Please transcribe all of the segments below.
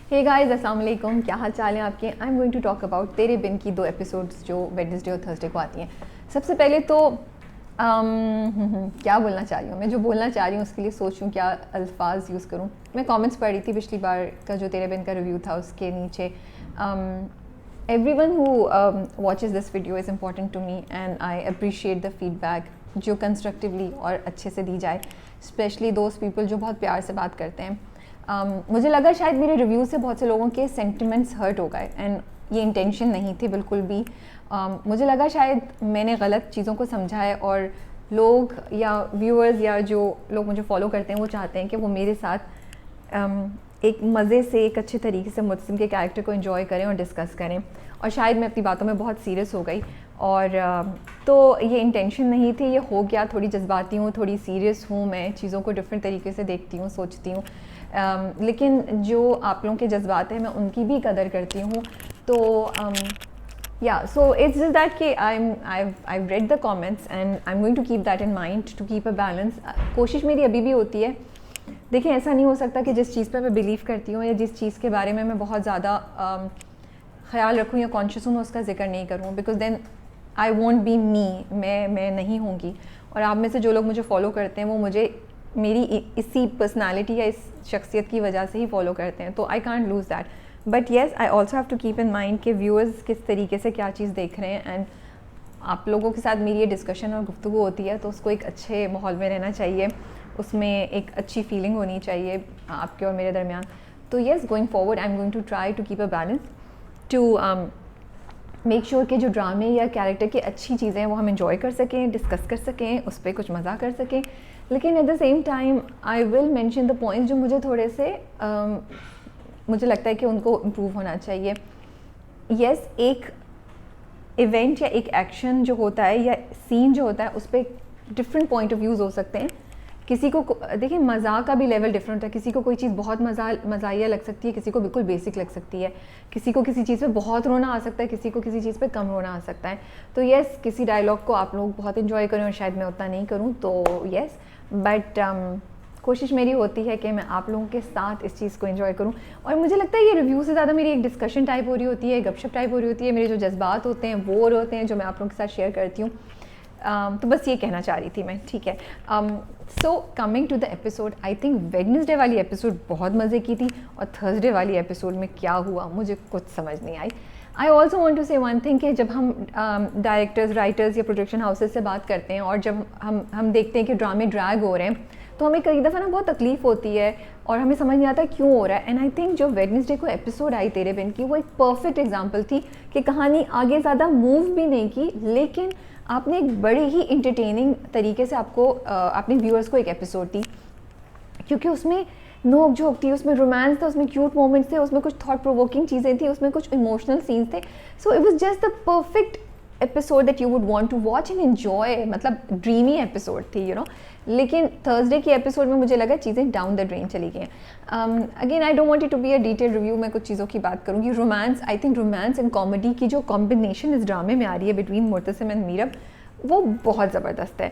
Hey guys, अस्सलाम वालेकुम। क्या हाल चाल है आपके? I am going to talk about Tere Bin की 2 एपिसोड्स जो वेडनेसडे और थर्सडे को आती हैं। सबसे पहले तो क्या बोलना चाह रही हूँ मैं, जो बोलना चाह रही हूँ उसके लिए सोच रही हूँ क्या अल्फाज यूज़ करूँ। मैं कमेंट्स पढ़ रही थी पिछली बार का जो तेरे बिन का रिव्यू था, उसके नीचे everyone who watches this video is important to me and I appreciate the feedback जो कंस्ट्रक्टिवली और अच्छे से दी जाए, स्पेशली दोस्त पीपल जो बहुत प्यार से बात करते हैं। मुझे लगा शायद मेरे रिव्यू से बहुत से लोगों के सेंटिमेंट्स हर्ट हो गए एंड ये इंटेंशन नहीं थी बिल्कुल भी। मुझे लगा शायद मैंने गलत चीज़ों को समझा है और लोग या व्यूअर्स या जो लोग मुझे फॉलो करते हैं वो चाहते हैं कि वो मेरे साथ एक मज़े से एक अच्छे तरीके से मुतसिम के कैरेक्टर को एंजॉय करें और डिस्कस करें। और शायद मैं अपनी बातों में बहुत सीरियस हो गई और तो ये इंटेंशन नहीं थी, ये हो गया। थोड़ी जज्बाती हूँ, थोड़ी सीरियस हूँ, मैं चीज़ों को डिफरेंट तरीके से देखती हूँ, सोचती हूँ। लेकिन जो आप लोगों के जज्बात हैं मैं उनकी भी कदर करती हूँ। तो yeah, so it's just that कि I've read the comments and I'm going to keep that in mind to keep a balance। कोशिश मेरी अभी भी होती है। देखिए, ऐसा नहीं हो सकता कि जिस चीज़ पे मैं बिलीव करती हूँ या जिस चीज़ के बारे में मैं बहुत ज़्यादा ख्याल रखूँ या कॉन्शियस हूँ, उसका जिक्र नहीं करूँ, because then I won't be me, मैं नहीं होंगी। और आप में से जो लोग मुझे फॉलो करते हैं वो मुझे मेरी इसी पर्सनालिटी या इस शख्सियत की वजह से ही फॉलो करते हैं, तो I can't lose that. But yes, I also have to keep in mind कि व्यूअर्स किस तरीके से क्या चीज़ देख रहे हैं एंड आप लोगों के साथ मेरी ये डिस्कशन और गुफ्तगू होती है तो उसको एक अच्छे माहौल में रहना चाहिए, उसमें एक अच्छी फीलिंग होनी चाहिए आपके और मेरे दरमियान। तो yes, going forward I am going to try to keep a balance to make sure कि जो ड्रामे या कैरेक्टर की अच्छी चीज़ें हैं वो हम इंजॉय कर सकें, डिस्कस कर सकें, उस पर कुछ मज़ा कर सकें। लेकिन at the same time I will mention the points जो मुझे थोड़े से मुझे लगता है कि उनको इम्प्रूव होना चाहिए। येस, एक इवेंट या एक एक्शन जो होता है या सीन जो होता है उस पर डिफरेंट पॉइंट ऑफ व्यूज़ हो सकते हैं। किसी को देखिए, मज़ाक का भी लेवल डिफरेंट है। किसी को कोई चीज़ बहुत मज़ाहिया लग सकती है, किसी को बिल्कुल बेसिक लग सकती है, किसी को किसी चीज़ पे बहुत रोना आ सकता है, किसी को किसी चीज़ पे कम रोना आ सकता है। तो येस, किसी डायलॉग को आप लोग बहुत इन्जॉय करें और शायद मैं उतना नहीं करूँ, तो येस, बट कोशिश मेरी होती है कि मैं आप लोगों के साथ इस चीज़ को एंजॉय करूं। और मुझे लगता है ये रिव्यू से ज़्यादा मेरी एक डिस्कशन टाइप हो रही होती है, गपशप टाइप हो रही होती है। मेरे जो जज्बात होते हैं वो होते हैं जो मैं आप लोगों के साथ शेयर करती हूँ। तो बस ये कहना चाह रही थी मैं, ठीक है। So coming to the episode, I think Wednesday वाली एपिसोड बहुत मज़े की थी और थर्सडे वाली एपिसोड में क्या हुआ मुझे कुछ समझ नहीं आई। आई ऑल्सो वॉन्ट टू से वन थिंग कि जब हम डायरेक्टर्स, राइटर्स या प्रोडक्शन हाउसेज से बात करते हैं और जब हम देखते हैं कि ड्रामे ड्रैग हो रहे हैं तो हमें कई दफ़ा ना बहुत तकलीफ़ होती है और हमें समझ नहीं आता क्यों हो रहा है। एंड आई थिंक जो वेडनेसडे को एपिसोड आई तेरे बिन की, वो एक परफेक्ट एग्जांपल थी कि कहानी आगे ज़्यादा मूव भी नहीं की, लेकिन आपने एक बड़े ही इंटरटेनिंग तरीके से अपने व्यूअर्स को एक एपिसोड दी, क्योंकि उसमें नोक झोंक थी, उसमें रोमांस था, उसमें क्यूट मोमेंट्स थे, उसमें कुछ थॉट प्रोवोकिंग चीज़ें थी, उसमें कुछ इमोशनल सीन्स थे। So it was just the perfect episode that you would want to watch and enjoy. मतलब ड्रीमी एपिसोड थी, यू नो। लेकिन थर्सडे की एपिसोड में मुझे लगा चीज़ें डाउन द ड्रेन चली गई हैं। Again, I don't want it to be a detail review. मैं कुछ चीज़ों की बात करूँगी। Romance, I think romance and comedy की जो कॉम्बिनेशन इस ड्रामे में आ रही है बिटवीन मुर्तसिम एंड मीरब, वो बहुत ज़बरदस्त है।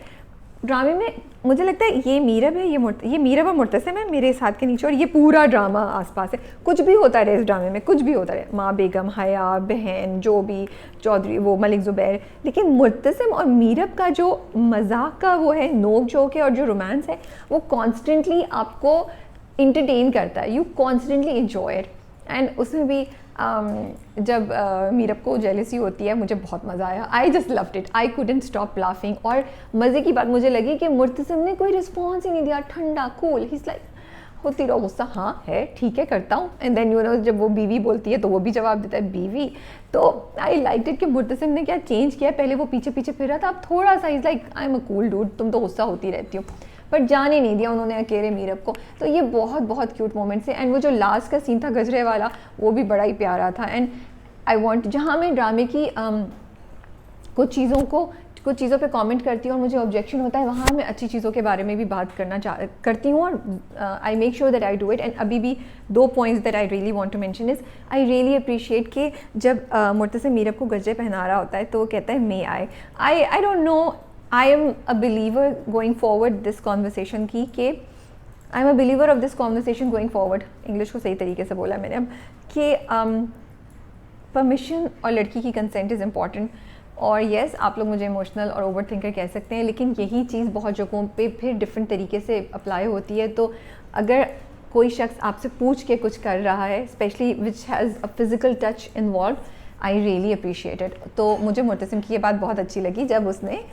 ड्रामे में मुझे लगता है ये मीरब है, ये मीरब और मुर्तसिम है मेरे इस हाथ के नीचे, और ये पूरा ड्रामा आसपास है। कुछ भी होता रहे इस ड्रामे में, कुछ भी होता रहे, माँ बेगम, हया, बहन, जो भी, चौधरी, वो मलिक ज़ुबैर, लेकिन मुर्तसिम और मीरब का जो मजाक का वो है, नोक झोंक है, और जो रोमांस है वो कॉन्स्टेंटली आपको इंटरटेन करता है। You constantly enjoy it. And उसमें भी जब मीरब को जेलसी होती है, मुझे बहुत मज़ा आया। I just loved it, I couldn't stop laughing. और मज़े की बात मुझे लगी कि मुर्तसिम ने कोई रिस्पॉन्स ही नहीं दिया, ठंडा कूल, ही इज़ लाइक होती रहो गुस्सा, हाँ है, ठीक है, करता हूँ। एंड देन यू नो, जब वो बीवी बोलती है तो वो भी जवाब देता है बीवी। तो आई लाइक इट कि मुर्तसिम ने क्या चेंज किया। पहले वो पीछे पीछे फिर रहा था, अब थोड़ा सा is like I am a cool dude, तुम तो गुस्सा होती रहती हो, बट जाने नहीं दिया उन्होंने अकेले मीरब को। तो ये बहुत बहुत क्यूट मोमेंट्स हैं। एंड वो जो लास्ट का सीन था गजरे वाला, वो भी बड़ा ही प्यारा था। एंड आई वांट, जहाँ मैं ड्रामे की कुछ चीज़ों पे कमेंट करती हूँ और मुझे ऑब्जेक्शन होता है, वहाँ मैं अच्छी चीज़ों के बारे में भी बात करती हूँ और I make sure that I do it. And अभी भी 2 points that I really want to mention is, I really appreciate कि जब मुर्तसिम मीरब को गजरे पहना रहा होता है तो वो कहता है may I don't know, I am a believer going forward this conversation की कि I am a believer of this conversation going forward, English को सही तरीके से बोला मैंने अब, कि परमिशन और लड़की की कंसेंट इज़ इम्पॉर्टेंट। और येस आप लोग मुझे इमोशनल और ओवर थिंकर कह सकते हैं, लेकिन यही चीज़ बहुत जगहों पे फिर डिफरेंट तरीके से अप्लाई होती है। तो अगर कोई शख्स आपसे पूछ के कुछ कर रहा है, specially which has a physical touch involve, I really appreciate it. तो मुझे मुर्तसिम की ये बात बहुत अच्छी लगी जब उसने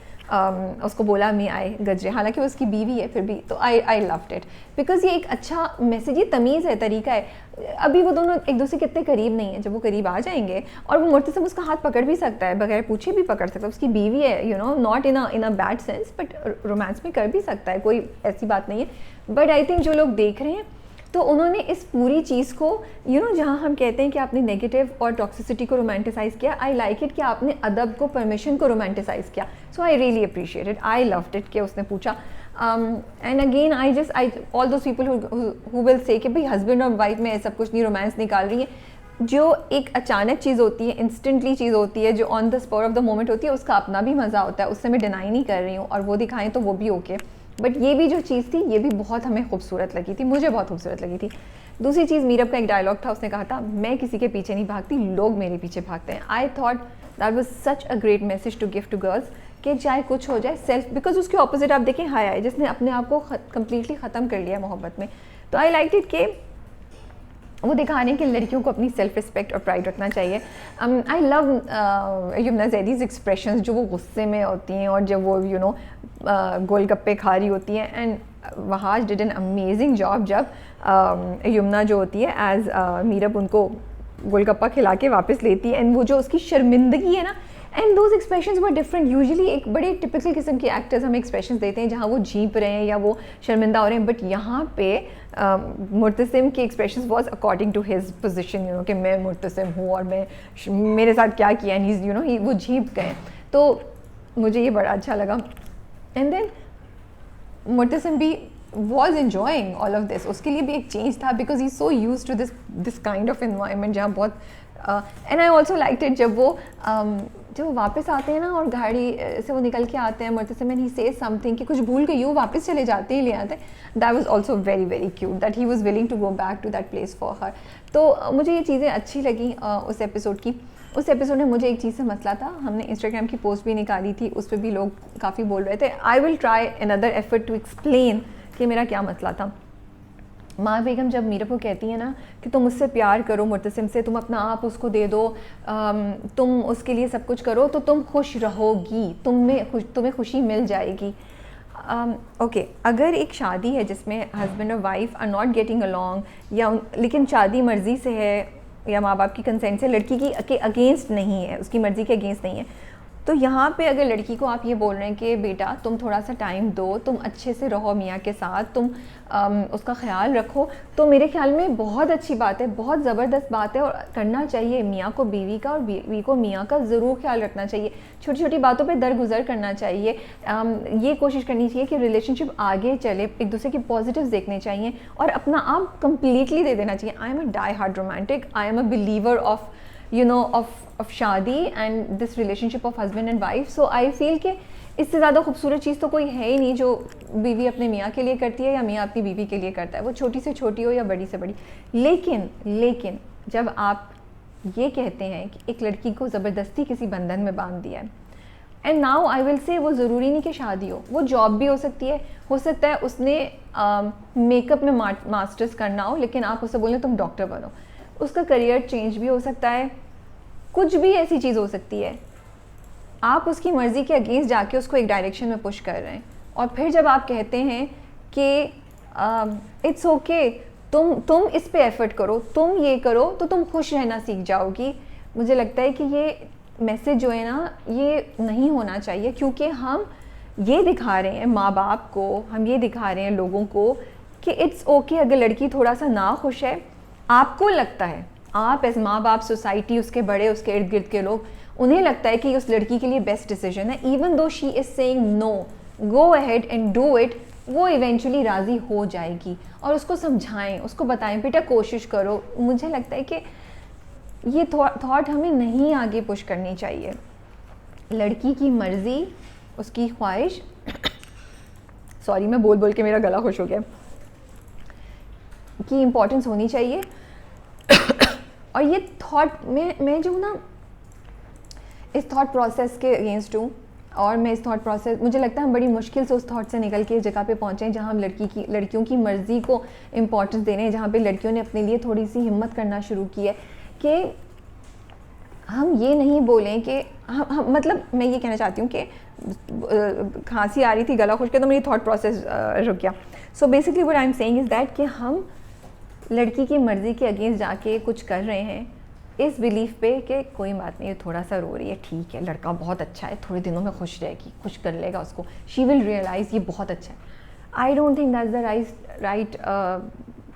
उसको बोला मी आई गजरे, हालांकि वो उसकी बीवी है फिर भी, तो आई लव्ड इट बिकॉज ये एक अच्छा मैसेज, ये तमीज़ है, तरीका है। अभी वो दोनों एक दूसरे के इतने करीब नहीं है, जब वो करीब आ जाएंगे और वो मुर्तसिम उसका हाथ पकड़ भी सकता है, बगैर पूछे भी पकड़ सकता है, उसकी बीवी है, you know, not in a bad sense, but romance में कर भी सकता है, कोई ऐसी बात नहीं है। बट आई थिंक जो लोग देख रहे हैं तो उन्होंने इस पूरी चीज़ को, यू नो, जहाँ हम कहते हैं कि आपने नेगेटिव और टॉक्सिसिटी को रोमांटिसाइज़ किया, आई लाइक इट कि आपने अदब को, परमिशन को रोमांटिसाइज़ किया। So I really appreciate it, I loved it कि उसने पूछा। And again I all those people who will say कि भाई हस्बैंड और वाइफ में सब कुछ नहीं, रोमांस निकाल रही है, जो एक अचानक चीज़ होती है, इंस्टेंटली चीज़ होती है, जो on the spot of the moment होती है, उसका अपना भी मज़ा होता है, उससे मैं डिनाई नहीं कर रही हूँ, और वो दिखाएं तो वो भी ओके। बट ये भी जो चीज़ थी, ये भी बहुत हमें खूबसूरत लगी थी, मुझे बहुत खूबसूरत लगी थी। दूसरी चीज़, मीरब का एक डायलॉग था, उसने कहा था मैं किसी के पीछे नहीं भागती, लोग मेरे पीछे भागते हैं। I thought that was such a great message to give to girls कि चाहे कुछ हो जाए, सेल्फ, बिकॉज उसके ऑपोजिट आप देखें हाया है, जिसने अपने आप को कम्प्लीटली ख़त्म कर लिया मोहब्बत में। तो आई लाइक इट कि वो दिखाने के लड़कियों को अपनी सेल्फ रिस्पेक्ट और प्राइड रखना चाहिए। आई लव यमुना ज़ैदीज़ एक्सप्रेशंस, जो वो गुस्से में होती हैं और जब वो यू नो गोलगप्पे खा रही होती हैं। And Wahaj did an amazing job जब यमुना जो होती है एज मीरब उनको गोलगप्पा खिला के वापस लेती है, एंड वो जो उसकी शर्मिंदगी है ना, and those expressions were different. Usually एक बड़े टिपिकल किस्म के एक्टर्स हमें एक्सप्रेशंस देते हैं जहाँ वो झींप रहे हैं या वो शर्मिंदा हो रहे हैं, बट यहाँ पे मुर्तसिम के expressions was according to his position, you know, कि मैं मुर्तसिम हूँ और मैं मेरे साथ क्या किया, एंड ही, यू नो, वो झींप गए। तो मुझे ये बड़ा अच्छा लगा। एंड देन मुर्तसिम भी was enjoying all of this, उसके लिए भी एक चेंज था, because he so use to this kind of environment जहाँ बहुत and I also like it जब वो वापस आते हैं ना और गाड़ी से वो निकल के आते हैं Murtasim, and he says something कि कुछ भूल गई हो, वापस चले जाते ही ले आते हैं। That was also very very cute that he was willing to go back to that place for her. तो मुझे ये चीज़ें अच्छी लगी उस एपिसोड की। उस एपिसोड में मुझे एक चीज़ से मसला था, हमने इंस्टाग्राम की पोस्ट भी निकाली थी, उस पर भी लोग काफ़ी बोल रहे थे। I will try another effort to explain कि मेरा क्या मसला था। माँ बेगम जब मीरब को कहती है ना कि तुम उससे प्यार करो, मुर्तसिम से, तुम अपना आप उसको दे दो, तुम उसके लिए सब कुछ करो तो तुम खुश रहोगी, तुम्हें खुशी मिल जाएगी। ओके, अगर एक शादी है जिसमें हस्बैंड और wife are not getting along, या लेकिन शादी मर्ज़ी से है या माँ बाप की कंसेंट से, लड़की की के अगेंस्ट नहीं है, उसकी मर्ज़ी के अगेंस्ट नहीं है, तो यहाँ पे अगर लड़की को आप ये बोल रहे हैं कि बेटा तुम थोड़ा सा टाइम दो, तुम अच्छे से रहो मियाँ के साथ, तुम उसका ख्याल रखो, तो मेरे ख्याल में बहुत अच्छी बात है, बहुत ज़बरदस्त बात है, और करना चाहिए। मियाँ को बीवी का और बीवी को मियाँ का ज़रूर ख्याल रखना चाहिए, छोटी छोटी बातों पे दरगुजर करना चाहिए। ये कोशिश करनी चाहिए कि रिलेशनशिप आगे चले, एक दूसरे की पॉजिटिव्स देखने चाहिए और अपना आप कम्प्लीटली दे देना चाहिए। I am a die hard romantic, I am a believer of of शादी and this relationship of husband and wife. So I feel कि इससे ज़्यादा खूबसूरत चीज़ तो कोई है ही नहीं जो बीवी अपने मियाँ के लिए करती है या मियाँ अपनी बीवी के लिए करता है, वो छोटी से छोटी हो या बड़ी से बड़ी। लेकिन जब आप ये कहते हैं कि एक लड़की को ज़बरदस्ती किसी बंधन में बांध दिया है, and now I will say वो ज़रूरी नहीं कि शादी हो, वो जॉब भी हो सकती है, हो सकता है उसने मेकअप में मास्टर्स करना हो, लेकिन आप उससे बोलें तुम डॉक्टर बनो, उसका करियर चेंज भी हो सकता है, कुछ भी ऐसी चीज़ हो सकती है। आप उसकी मर्ज़ी के अगेंस्ट जाके उसको एक डायरेक्शन में पुश कर रहे हैं, और फिर जब आप कहते हैं कि इट्स ओके, तुम इस पे एफर्ट करो, तुम ये करो तो तुम खुश रहना सीख जाओगी, मुझे लगता है कि ये मैसेज जो है ना, ये नहीं होना चाहिए। क्योंकि हम ये दिखा रहे हैं माँ बाप को, हम ये दिखा रहे हैं लोगों को कि इट्स ओके अगर लड़की थोड़ा सा ना खुश है। आपको लगता है, आप एज माँ बाप, सोसाइटी, उसके बड़े, उसके इर्द गिर्द के लोग, उन्हें लगता है कि उस लड़की के लिए बेस्ट डिसीजन है, even though she is saying no, go ahead and do it, वो इवेंचुअली राज़ी हो जाएगी। और उसको समझाएं, उसको बताएं बेटा कोशिश करो। मुझे लगता है कि ये थॉट हमें नहीं आगे पुश करनी चाहिए। लड़की की मर्ज़ी, उसकी ख्वाहिश सॉरी मैं बोल बोल के मेरा गला खुश हो गया। की इम्पोर्टेंस होनी चाहिए। और ये थॉट मैं जो ना इस थॉट प्रोसेस के अगेंस्ट हूँ, और मैं इस थॉट प्रोसेस, मुझे लगता है हम बड़ी मुश्किल से उस थॉट से निकल के इस जगह पे पहुँचे हैं जहाँ हम लड़कियों की मर्ज़ी को इम्पोर्टेंस दे रहे हैं, जहाँ पे लड़कियों ने अपने लिए थोड़ी सी हिम्मत करना शुरू की है कि हम ये नहीं बोलें कि हम मतलब मैं ये कहना चाहती हूँ कि खांसी आ रही थी, गला खुश्क है, तो मेरी थॉट प्रोसेस रुक गया। So basically what I am saying is that कि हम लड़की की मर्ज़ी के अगेंस्ट जाके कुछ कर रहे हैं इस बिलीफ पे कि कोई बात नहीं, ये थोड़ा सा रो रही है, ठीक है, लड़का बहुत अच्छा है, थोड़े दिनों में खुश रहेगी, खुश कर लेगा उसको, शी विल रियलाइज़ ये बहुत अच्छा है। I don't think that's the right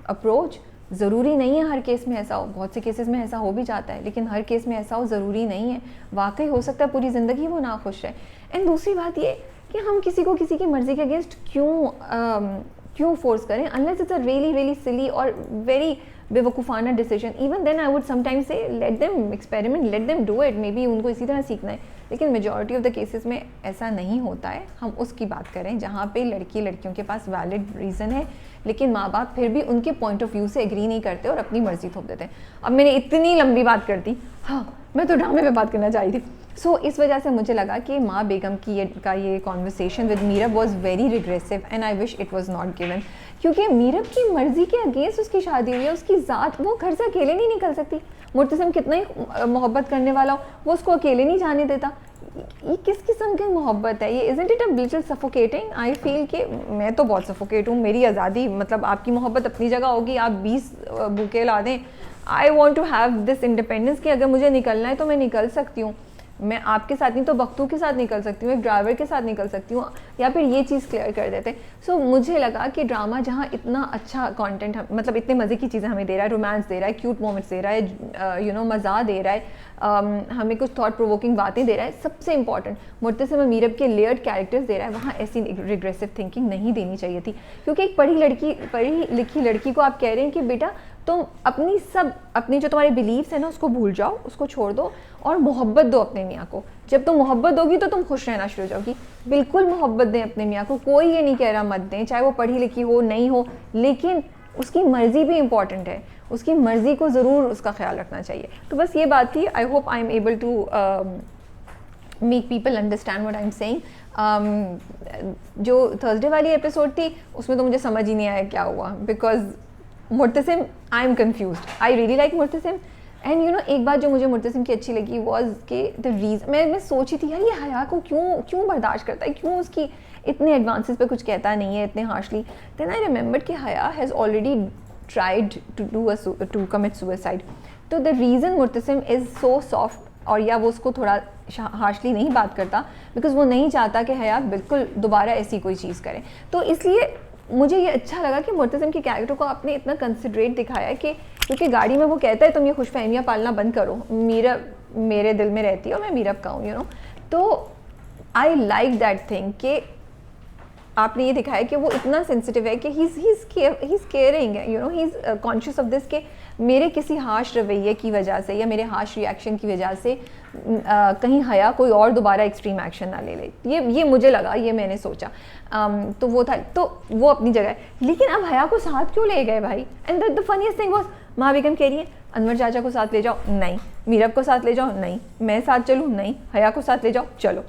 approach. ज़रूरी नहीं है हर केस में ऐसा हो, बहुत से केसेस में ऐसा हो भी जाता है, लेकिन हर केस में ऐसा हो ज़रूरी नहीं है। वाकई हो सकता है पूरी ज़िंदगी वो ना खुश है। एंड दूसरी बात ये कि हम किसी को किसी की मर्ज़ी के अगेंस्ट क्यों फोर्स करें, unless it's a really silly और वेरी बेवकूफ़ाना decision. Even then I would sometimes say let them experiment, let them do it, maybe उनको इसी तरह सीखना है। लेकिन मेजॉरिटी ऑफ द केसेस में ऐसा नहीं होता है। हम उसकी बात करें जहाँ पे लड़कियों के पास वैलिड रीज़न है, लेकिन माँ बाप फिर भी उनके पॉइंट ऑफ व्यू से एग्री नहीं करते और अपनी मर्जी थोप देते हैं। अब मैंने इतनी लंबी बात कर दी, हाँ मैं तो ड्रामे पे बात करना चाह रही थी। सो इस वजह से मुझे लगा कि माँ बेगम की ये conversation with Meerab was very regressive and I wish it was not given, क्योंकि मीरब की मर्ज़ी के अगेंस्ट उसकी शादी हुई है, उसकी ज़ात, वो घर से अकेले नहीं निकल सकती। मुर्तसिम कितना ही मोहब्बत करने वाला हो, वो उसको अकेले नहीं जाने देता। ये किस किस्म की मोहब्बत है ये? Isn't it a little suffocating? I feel कि मैं तो बहुत सफोकेट हूँ। मेरी आज़ादी, मतलब आपकी मोहब्बत अपनी जगह होगी, आप 20 बुके ला दें, I want to have this independence कि अगर मुझे निकलना है तो मैं निकल सकती हूँ। मैं आपके साथ नहीं तो बख्तू के साथ निकल सकती हूँ, एक ड्राइवर के साथ निकल सकती हूँ, या फिर ये चीज़ क्लियर कर देते। सो मुझे लगा कि ड्रामा जहाँ इतना अच्छा कंटेंट, मतलब इतने मज़े की चीज़ें हमें दे रहा है, रोमांस दे रहा है, क्यूट मोमेंट्स दे रहा है, मज़ा दे रहा है, हमें कुछ थॉट प्रोवोकिंग बातें दे रहा है, सबसे इंपॉर्टेंट मुर्तसिम मीरब के लेयर्ड कैरेक्टर्स दे रहा है, वहाँ ऐसी रिग्रेसिव थिंकिंग नहीं देनी चाहिए थी। क्योंकि एक पढ़ी लिखी लड़की को आप कह रहे हैं कि बेटा तुम अपनी जो तुम्हारे बिलीव्स है ना उसको भूल जाओ, उसको छोड़ दो और मोहब्बत दो अपने मियाँ को। जब तुम मोहब्बत दोगी तो तुम खुश रहना शुरू हो जाओगी। बिल्कुल मोहब्बत दें अपने मियाँ को, कोई ये नहीं कह रहा मत दें, चाहे वो पढ़ी लिखी हो नहीं हो, लेकिन उसकी मर्ज़ी भी इम्पॉर्टेंट है, उसकी मर्ज़ी को ज़रूर उसका ख्याल रखना चाहिए। तो बस ये बात थी। I hope I am able to make people understand what I am saying. जो थर्सडे वाली एपिसोड थी उसमें तो मुझे समझ ही नहीं आया क्या हुआ, because Murtasim, I am confused. I really like Murtasim and एक बात जो मुझे मुर्तसिम की अच्छी लगी वॉज कि द रीज़न, मैं सोची थी यार ये हया को क्यों बर्दाश्त करता है, क्यों उसकी इतने एडवांसेस पे कुछ कहता नहीं है इतने हार्शली। देन आई रिमेंबर्ड कि Haya has already tried to commit suicide. तो the reason Murtasim is so soft, और या वो उसको थोड़ा हार्शली नहीं बात करता बिकॉज वो नहीं चाहता कि हया बिल्कुल दोबारा ऐसी कोई चीज़ करे। तो इसलिए मुझे ये अच्छा लगा कि मुर्तसिम के कैरेक्टर को आपने इतना कंसिडरेट दिखाया है कि क्योंकि गाड़ी में वो कहता है तुम ये खुशफहमियाँ पालना बंद करो, मीरब मेरे दिल में रहती है और मैं मीरब का हूँ, तो आई लाइक दैट थिंग कि आपने ये दिखाया कि वो इतना सेंसिटिव है कि ही इज़ केयरिंग है, he is conscious of this कि मेरे किसी हाश रवैये की वजह से या मेरे हाश रिएक्शन की वजह से कहीं हया कोई और दोबारा एक्सट्रीम एक्शन ना ले ले। ये मुझे लगा, ये मैंने सोचा। तो वो था, तो वो अपनी जगह है। लेकिन अब हया को साथ क्यों ले गए भाई? And the funniest thing was माँ बेगम कह रही है अनवर चाचा को साथ ले जाओ, नहीं, मीरब को साथ ले जाओ, नहीं, मैं साथ चलूँ, नहीं, हया को साथ ले जाओ, चलो।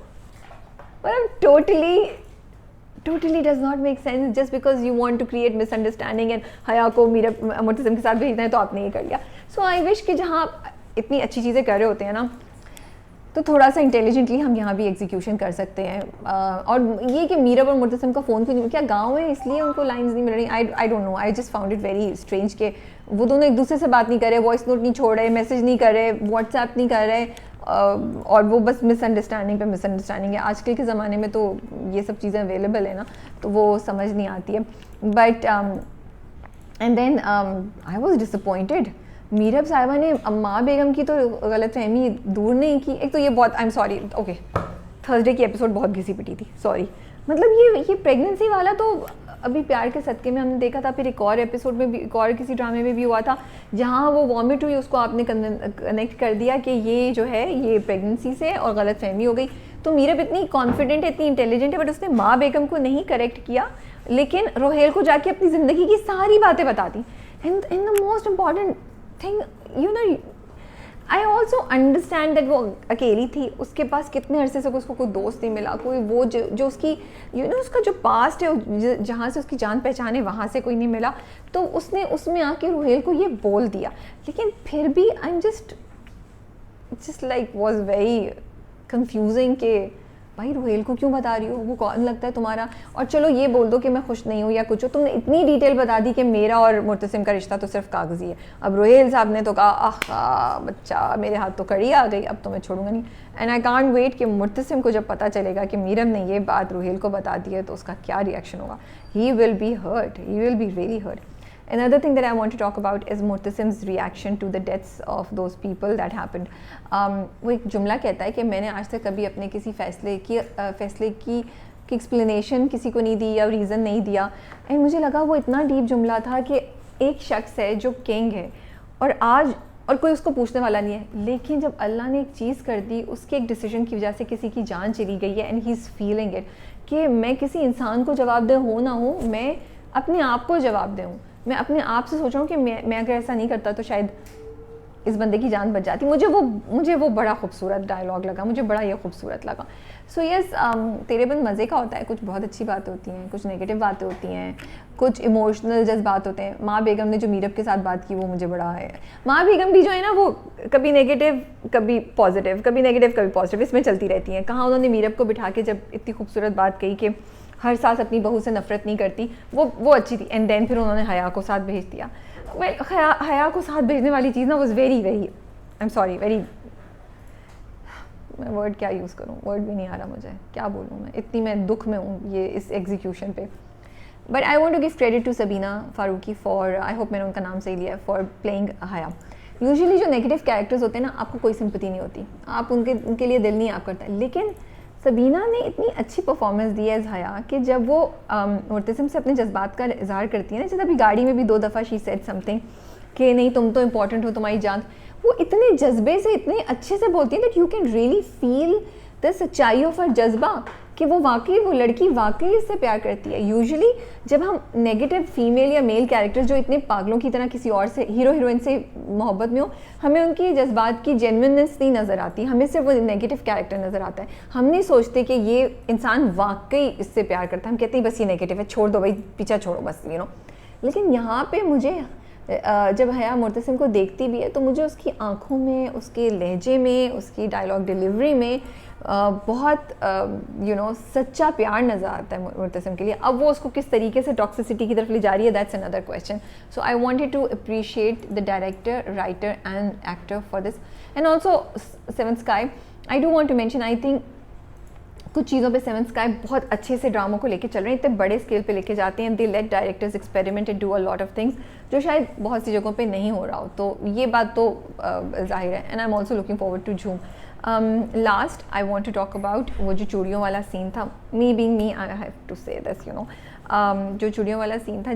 मतलब totally does not make sense just because you want to create misunderstanding and हया को मुर्तसिम के साथ भेजना है तो आपने ये कर लिया। So I wish कि जहाँ इतनी अच्छी चीज़ें कर रहे होते हैं ना, तो थोड़ा सा इंटेलिजेंटली हम यहाँ भी एग्जीक्यूशन कर सकते हैं। और ये कि मीरब और मुर्तसिम का फ़ोन क्यों, क्या गाँव है इसलिए उनको लाइन्स नहीं मिल रही? आई don't know, I just found it very strange कि वो दोनों एक दूसरे से बात नहीं कर रहे, वॉइस नोट नहीं छोड़ रहे, मैसेज नहीं कर रहे, व्हाट्सएप नहीं कर रहे, और वो बस मिसअंडरस्टैंडिंग पे मिसअंडरस्टैंडिंग है। आजकल के ज़माने में तो ये सब चीज़ें अवेलेबल है ना, तो वो समझ नहीं आती है। But and then I was disappointed. Meerab sahiba ने माँ बेगम की तो गलतफहमी दूर नहीं की। एक तो ये बहुत, I am sorry, okay, Thursday की एपिसोड बहुत घिसी पिटी थी, सॉरी। मतलब ये प्रेगनेंसी वाला तो अभी प्यार के सदके में हमने देखा था, फिर एक और एपिसोड में भी, एक और किसी ड्रामे में भी हुआ था जहाँ वो वॉमिट हुई, उसको आपने कनेक्ट कर दिया कि ये जो है ये प्रेगनेंसी से और गलतफहमी हो गई। तो मीरब इतनी कॉन्फिडेंट है, इतनी इंटेलिजेंट है, बट उसने माँ बेगम को नहीं करेक्ट किया, लेकिन रोहेल को जाके अपनी ज़िंदगी की सारी बातें बता दी and the most important thing, you know, I also understand that वो अकेली थी, उसके पास कितने अरसे से उसको कोई दोस्त नहीं मिला, कोई वो जो उसकी उसका जो पास्ट है जहाँ से उसकी जान पहचान है वहाँ से कोई नहीं मिला, तो उसने उसमें आके रुहेल को ये बोल दिया। लेकिन फिर भी I am just like was very confusing कि भाई रुहेल को क्यों बता रही हो, वो कौन लगता है तुम्हारा, और चलो ये बोल दो कि मैं खुश नहीं हूँ या कुछ हो, तुमने इतनी डिटेल बता दी कि मेरा और मुर्तसिम का रिश्ता तो सिर्फ कागजी है। अब रुहेल साहब ने तो कहा आहा बच्चा मेरे हाथ तो कड़ी आ गई, अब तो मैं छोड़ूंगा नहीं। एंड आई कांट वेट कि मुर्तसिम को जब पता चलेगा कि मीरम ने ये बात रुहेल को बता दी है तो उसका क्या रिएक्शन होगा। He will be hurt, he will be really hurt. Another thing that I want to talk about is Murtasim's reaction to the deaths of those people that happened. वो एक जुमला कहता है कि मैंने आज तक कभी अपने किसी फैसले की एक्सप्लेनेशन किसी को नहीं दी या रीज़न नहीं दिया। एंड मुझे लगा वो इतना डीप जुमला था कि एक शख्स है जो किंग है और कोई उसको पूछने वाला नहीं है, लेकिन जब अल्लाह ने एक चीज़ कर दी, उसके एक डिसीजन की वजह से किसी की जान चली गई है, and he is feeling it कि मैं किसी इंसान को जवाबदेह हो ना हो, मैं अपने आप को जवाबदेह हूँ। मैं अपने आप से सोच रहा हूँ कि मैं अगर ऐसा नहीं करता तो शायद इस बंदे की जान बच जाती। मुझे वो बड़ा खूबसूरत डायलॉग लगा, मुझे बड़ा ये खूबसूरत लगा। सो यस, तेरे बंद मज़े का होता है, कुछ बहुत अच्छी बातें होती हैं, कुछ नेगेटिव बातें होती हैं, कुछ इमोशनल जज्बात होते हैं। माँ बेगम ने जो मीरब के साथ बात की वो मुझे बड़ा है, माँ बेगम भी जो है ना वो कभी नेगेटिव कभी पॉजिटिव, कभी नेगेटिव कभी पॉजिटिव, इसमें चलती रहती हैं। कहाँ उन्होंने मीरब को बिठा के जब इतनी खूबसूरत बात कही कि हर सांस अपनी बहू से नफरत नहीं करती, वो अच्छी थी। एंड देन फिर उन्होंने हया को साथ भेज दिया। हया को साथ भेजने वाली चीज़ ना was very I am sorry very, मैं वर्ड क्या यूज़ करूँ, वर्ड भी नहीं आ रहा मुझे, क्या बोलूँ मैं, इतनी मैं दुख में हूँ ये इस एग्जीक्यूशन पे। But I want to give credit to Sabeena Farooqui for, I hope मैंने उनका नाम सही लिया है, फॉर प्लेइंग हया। यूजुअली जो नेगेटिव कैरेक्टर्स होते हैं ना, आपको कोई सिंपैथी नहीं होती, आप उनके लिए दिल नहीं आप करता, लेकिन सबीना ने इतनी अच्छी परफॉर्मेंस दी है एज हया कि जब वो मुर्तसिम से अपने जज्बात का इजहार करती है ना, जैसे अभी गाड़ी में भी 2 दफ़ा शी सेड समथिंग कि नहीं तुम तो इम्पॉर्टेंट हो, तुम्हारी जान, वो इतने जज्बे से इतने अच्छे से बोलती है that you can really feel the सच्चाई ऑफ हर जज्बा कि वो लड़की वाकई इससे प्यार करती है। यूजुअली जब हम नेगेटिव फीमेल या मेल कैरेक्टर्स जो इतने पागलों की तरह किसी और से हीरो हीरोइन से मोहब्बत में हो, हमें उनकी जज्बात की जेन्युइननेस नहीं नज़र आती, हमें सिर्फ वो नेगेटिव कैरेक्टर नज़र आता है। हम नहीं सोचते कि ये इंसान वाकई इससे प्यार करता है, हम कहते हैं बस ये नेगेटिव है, छोड़ दो भाई, पीछा छोड़ो बस, लेकिन यहाँ पर मुझे जब हया मुर्तसिम को देखती भी है तो मुझे उसकी आँखों में, उसके लहजे में, उसकी डायलॉग डिलीवरी में बहुत सच्चा प्यार नज़र आता है मुर्तसिम के लिए। अब वो उसको किस तरीके से टॉक्सिसिटी की तरफ ले जा रही है, that's another question. So I wanted to appreciate the director, writer and actor for this, and also seven sky. I do want to mention, I think कुछ चीज़ों पे सेवन स्काई बहुत अच्छे से ड्रामों को लेके चल रहे हैं, इतने बड़े स्केल पे लेके जाते हैं, they let directors experiment and do a lot of things जो शायद बहुत सी जगहों पे नहीं हो रहा हो, तो ये बात तो जाहिर है। And I am also looking forward to Jhoom. Last I want to talk about वो जो चूड़ियों वाला सीन था, me being me I have to say this, जो चूड़ियों वाला सीन था,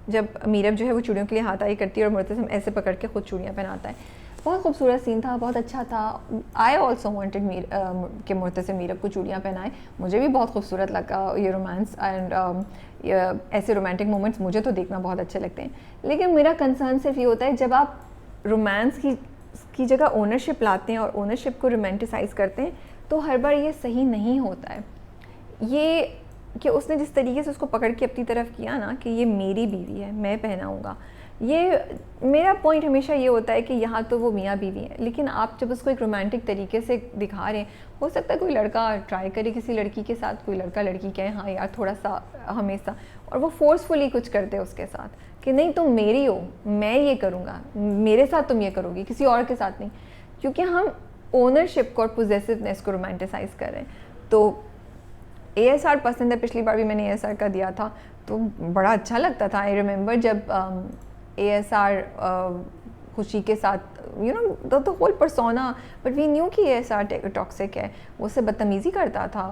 जब मीरब जो है वो चूड़ियों के लिए हाथ आई करती है और मुर्तसिम ऐसे पकड़ के खुद चूड़ियाँ पहनाता है, बहुत खूबसूरत सीन था, बहुत अच्छा था। आई ऑल्सो वॉन्टेड कि मुर्तसिम मीरब को चूड़ियाँ पहनाए, मुझे भी बहुत खूबसूरत लगा ये रोमांस, एंड ऐसे रोमांटिक मोमेंट्स मुझे तो देखना बहुत अच्छे लगते हैं। लेकिन मेरा कंसर्न सिर्फ ये होता है जब आप रोमांस की जगह ओनरशिप लाते हैं और ओनरशिप को रोमांटिसाइज करते हैं तो हर बार ये सही नहीं होता है। ये कि उसने जिस तरीके से उसको पकड़ के अपनी तरफ किया ना कि ये मेरी बीवी है, मैं पहनाऊँगा, ये मेरा पॉइंट हमेशा ये होता है कि यहाँ तो वो मियाँ बीवी है, लेकिन आप जब उसको एक रोमांटिक तरीके से दिखा रहे हैं, हो सकता है कोई लड़का ट्राई करे किसी लड़की के साथ, कोई लड़का लड़की कहे हाँ यार थोड़ा सा हमेशा, और वो फोर्सफुली कुछ करते उसके साथ कि नहीं तुम मेरी हो, मैं ये करूँगा, मेरे साथ तुम ये करोगी, किसी और के साथ नहीं, क्योंकि हम ओनरशिप को और पोजेसिवनेस को रोमांटिसाइज कर रहे हैं। तो ASR पसंद है, पिछली बार भी मैंने ASR का दिया था तो बड़ा अच्छा लगता था। आई रिमेंबर जब ASR खुशी के साथ the whole persona, but we knew कि ASR टॉक्सिक है, वो उससे बदतमीज़ी करता था,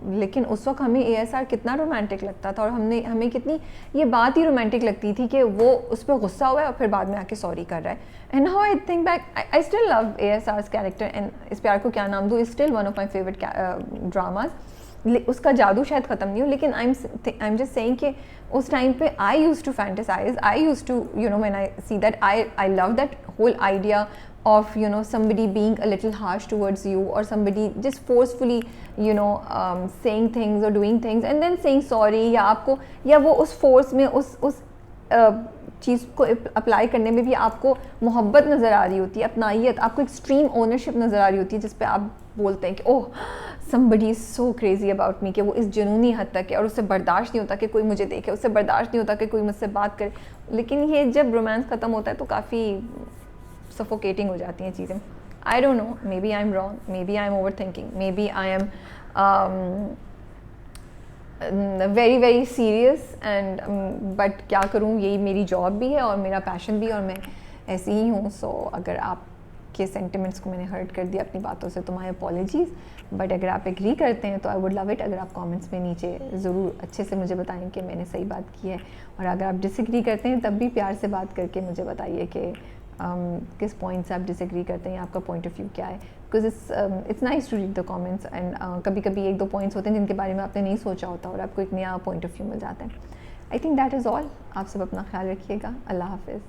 लेकिन उस वक्त हमें ASR कितना रोमांटिक लगता था और हमें कितनी ये बात ही रोमांटिक लगती थी कि वो उस पर गुस्सा हुआ है और फिर बाद में आके सॉरी कर रहा है। And how I think back, I still love ASR's character, and इस प्यार को क्या नाम दूँ, is still one of my favourite dramas. उसका जादू शायद ख़त्म नहीं हो, लेकिन आई एम जस्ट सेइंग कि उस टाइम पे I use to fantasize, I use to you know when I see that I love that whole idea of somebody being a little harsh towards you, or somebody just forcefully saying things or doing things and then saying sorry, या आपको या वो उस force में उस चीज़ को apply करने में भी आपको मोहब्बत नज़र आ रही होती है, अपनाइयत, आपको एक्सट्रीम ओनरशिप नज़र आ रही होती है, जिस पे आप बोलते हैं कि ओह somebody is so crazy about me, कि वो इस जुनूनी हद तक है और उससे बर्दाश्त नहीं होता कि कोई मुझे देखे, उससे बर्दाश्त नहीं होता कि कोई मुझसे बात करे. लेकिन ये जब रोमांस ख़त्म होता है तो काफ़ी सफोकेटिंग हो जाती हैं चीज़ें. I don't know, maybe I am wrong, maybe I am overthinking, maybe I am very very serious and but क्या करूँ, यही मेरी जॉब भी है और मेरा पैशन भी है और मैं ऐसी ही हूँ. सो अगर आपके सेंटिमेंट्स को मैंने हर्ट कर दिया अपनी बातों से तो माई अपॉलॉजीज़, बट अगर आप एग्री करते हैं तो आई वुड लव इट अगर आप कमेंट्स में नीचे ज़रूर अच्छे से मुझे बताएं कि मैंने सही बात की है. और अगर आप डिसएग्री करते हैं तब भी प्यार से बात करके मुझे बताइए कि किस पॉइंट से आप डिसएग्री करते हैं, आपका पॉइंट ऑफ व्यू क्या है. Because it's nice to read the comments and कभी कभी एक दो पॉइंट्स होते हैं जिनके बारे में आपने नहीं सोचा होता और आपको एक नया पॉइंट ऑफ व्यू मिल जाता है. I think that is all. आप सब अपना ख्याल रखिएगा. अल्लाह हाफिज़.